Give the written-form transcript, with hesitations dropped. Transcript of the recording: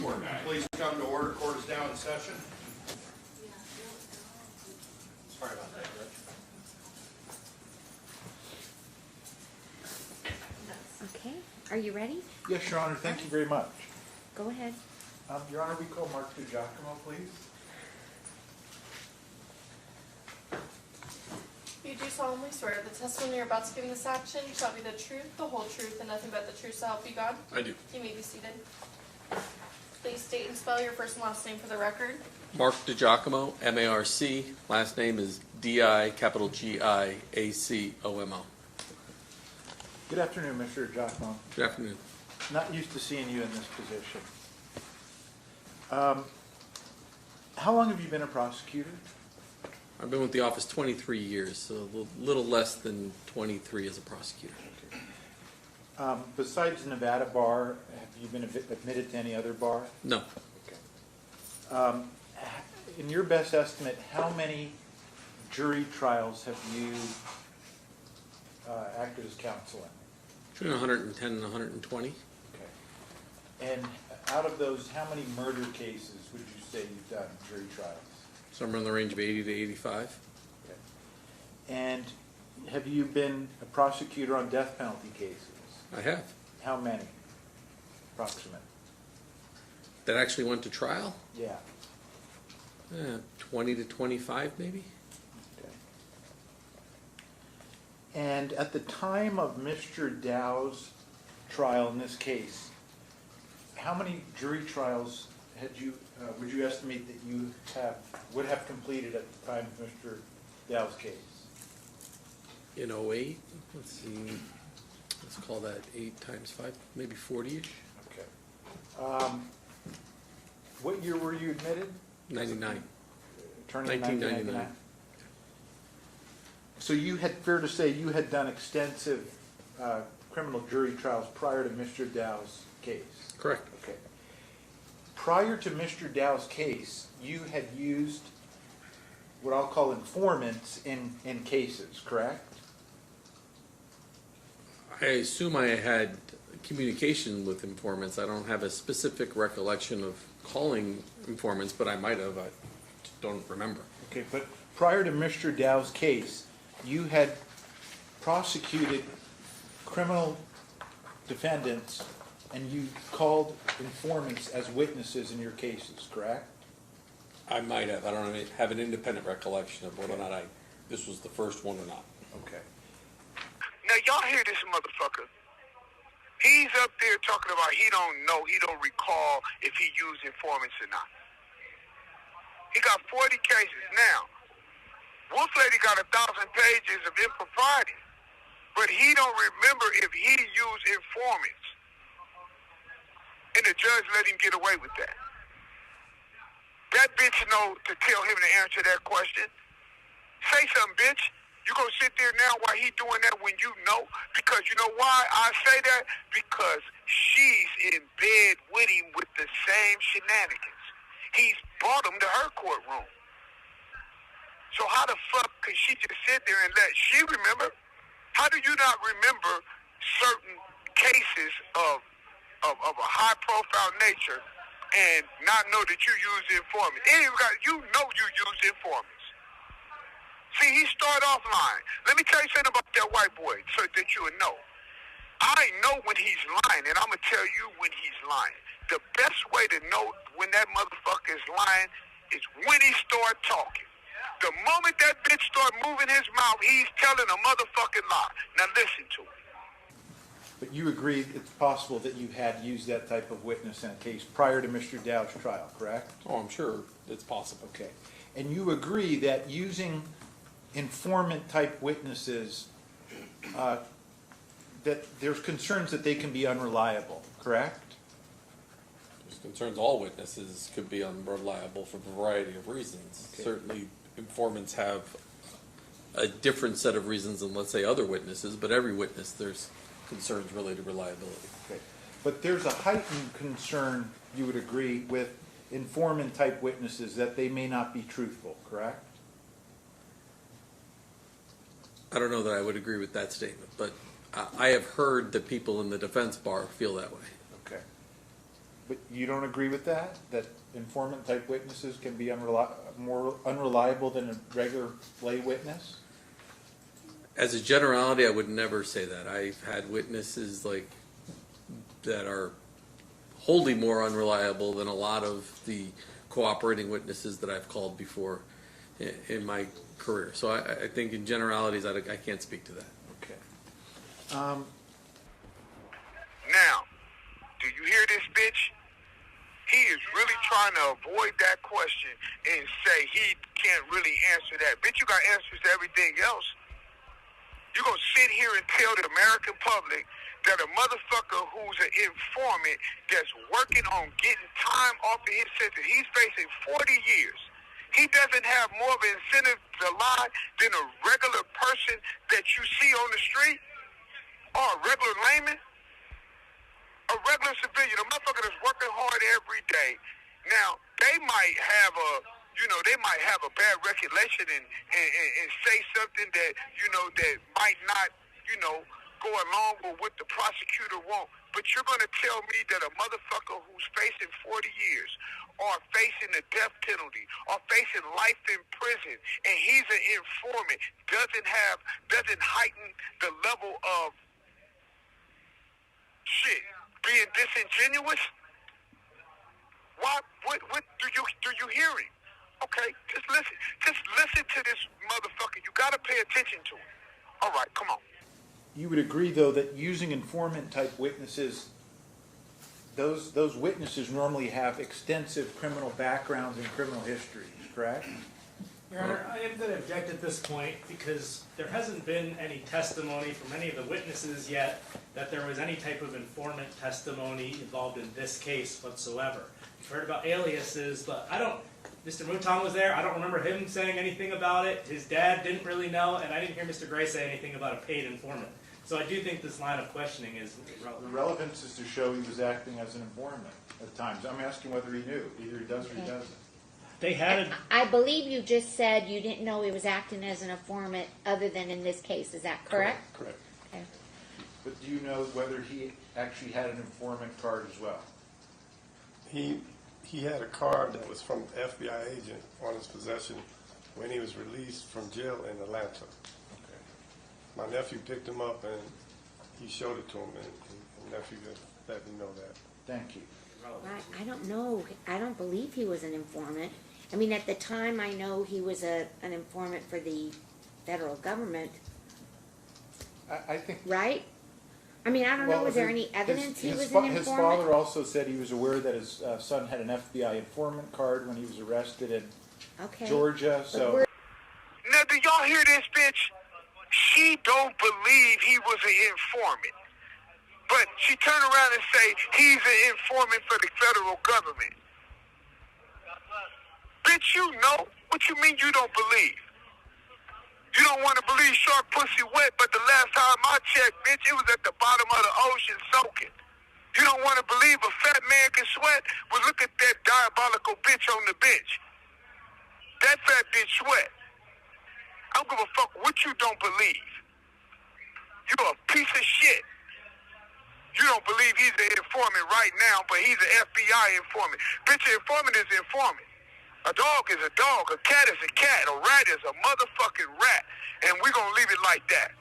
Court, please come to order. Court is now in session. Sorry about that, Rich. Okay, are you ready? Yes, Your Honor, thank you very much. Go ahead. Your Honor, we call Mark DiGiacomo, please. You do solemnly swear the testimony you're about to give in this action shall be the truth, the whole truth, and nothing but the truth, so help you God? I do. You may be seated. Please state and spell your first and last name for the record. Mark DiGiacomo, M-A-R-C. Last name is D-I-G-I-A-C-O-M-O. Good afternoon, Mr. DiGiacomo. Good afternoon. Not used to seeing you in this position. How long have you been a prosecutor? I've been with the office 23 years, so a little less than 23 as a prosecutor. Besides the Nevada bar, have you been admitted to any other bar? No. Okay. In your best estimate, how many jury trials have you acted as counsel in? Between 110 and 120. Okay. And out of those, how many murder cases would you say you've done, jury trials? Somewhere in the range of 80 to 85. Okay. And have you been a prosecutor on death penalty cases? I have. How many, approximate? That actually went to trial? Yeah. 20 to 25 maybe. Okay. And at the time of Mr. Dow's trial in this case, how many jury trials had you, would you estimate that you would have completed at the time of Mr. Dow's case? In 08, let's see, let's call that 8 times 5, maybe 40-ish. Okay. What year were you admitted? 99. Turning 1999. So you had, fair to say, you had done extensive criminal jury trials prior to Mr. Dow's case? Correct. Okay. Prior to Mr. Dow's case, you had used what I'll call informants in cases, correct? I assume I had communication with informants. I don't have a specific recollection of calling informants, but I might have. I don't remember. Okay, but prior to Mr. Dow's case, you had prosecuted criminal defendants and you called informants as witnesses in your cases, correct? I might have. I don't have an independent recollection of whether or not this was the first one or not. Okay. Now y'all hear this motherfucker. He's up there talking about he don't know, he don't recall if he used informants or not. He got 40 cases. Now, Wolf Lady got 1,000 pages of impropriety, but he don't remember if he used informants. And the judge let him get away with that. That bitch know to tell him to answer that question. Say something, bitch. You gonna sit there now while he doing that when you know? Because you know why I say that? Because she's in bed with him with the same shenanigans. He's brought him to her courtroom. So how the fuck could she just sit there and let she remember? How do you not remember certain cases of a high profile nature and not know that you use informants? You know you use informants. See, he started off lying. Let me tell you something about that white boy so that you would know. I know when he's lying, and I'm going to tell you when he's lying. The best way to know when that motherfucker is lying is when he start talking. The moment that bitch start moving his mouth, he's telling a motherfucking lie. Now listen to him. But you agree it's possible that you had used that type of witness in a case prior to Mr. Dow's trial, correct? Oh, I'm sure it's possible. Okay. And you agree that using informant-type witnesses, that there's concerns that they can be unreliable, correct? There's concerns all witnesses could be unreliable for a variety of reasons. Okay. Certainly, informants have a different set of reasons than, let's say, other witnesses, but every witness, there's concerns related to reliability. Okay. But there's a heightened concern, you would agree, with informant-type witnesses that they may not be truthful, correct? I don't know that I would agree with that statement, but I have heard that people in the defense bar feel that way. Okay. But you don't agree with that? That informant-type witnesses can be more unreliable than a regular lay witness? As a generality, I would never say that. I've had witnesses that are wholly more unreliable than a lot of the cooperating witnesses that I've called before in my career. So I think in generalities, I can't speak to that. Okay. Now, do you hear this bitch? He is really trying to avoid that question and say he can't really answer that. Bitch, you got answers to everything else. You're going to sit here and tell the American public that a motherfucker who's an informant that's working on getting time off of his sentence, he's facing 40 years. He doesn't have more of an incentive to lie than a regular person that you see on the street or a regular layman, a regular civilian, a motherfucker that's working hard every day. Now, they might have a bad recollection and say something that, that might not, go along with what the prosecutor wants. But you're going to tell me that a motherfucker who's facing 40 years or facing the death penalty or facing life in prison and he's an informant doesn't heighten the level of shit, being disingenuous? What do you hear him? Okay, just listen to this motherfucker. You gotta pay attention to him. All right, come on. You would agree, though, that using informant-type witnesses, those witnesses normally have extensive criminal backgrounds and criminal histories, correct? Your Honor, I am going to object at this point because there hasn't been any testimony from any of the witnesses yet that there was any type of informant testimony involved in this case whatsoever. We've heard about aliases, but Mr. Mouton was there. I don't remember him saying anything about it. His dad didn't really know, and I didn't hear Mr. Gray say anything about a paid informant. So I do think this line of questioning is relevant. The relevance is to show he was acting as an informant at times. I'm asking whether he knew. Either he does or he doesn't. They had I believe you just said you didn't know he was acting as an informant other than in this case. Is that correct? Correct. Okay. But do you know whether he actually had an informant card as well? He had a card that was from an FBI agent on his possession when he was released from jail in Atlanta. Okay. My nephew picked him up and he showed it to him, and nephew just let me know that. Thank you. I don't know. I don't believe he was an informant. I mean, at the time, I know he was an informant for the federal government, I think. right? I mean, I don't know. Was there any evidence he was an informant? His father also said he was aware that his son had an FBI informant card when he was arrested in Georgia. But So Now, do y'all hear this bitch? She don't believe he was an informant. But she turned around and say he's an informant for the federal government. Bitch, you know. What you mean you don't believe? You don't want to believe shark pussy wet, but the last time I checked, bitch, it was at the bottom of the ocean soaking. You don't want to believe a fat man can sweat? Well, look at that diabolical bitch on the bench. That fat bitch sweat. I don't give a fuck what you don't believe. You're a piece of shit. You don't believe he's an informant right now, but he's an FBI informant. Bitch, an informant is an informant. A dog is a dog, a cat is a cat, a rat is a motherfucking rat. And we're going to leave it like that.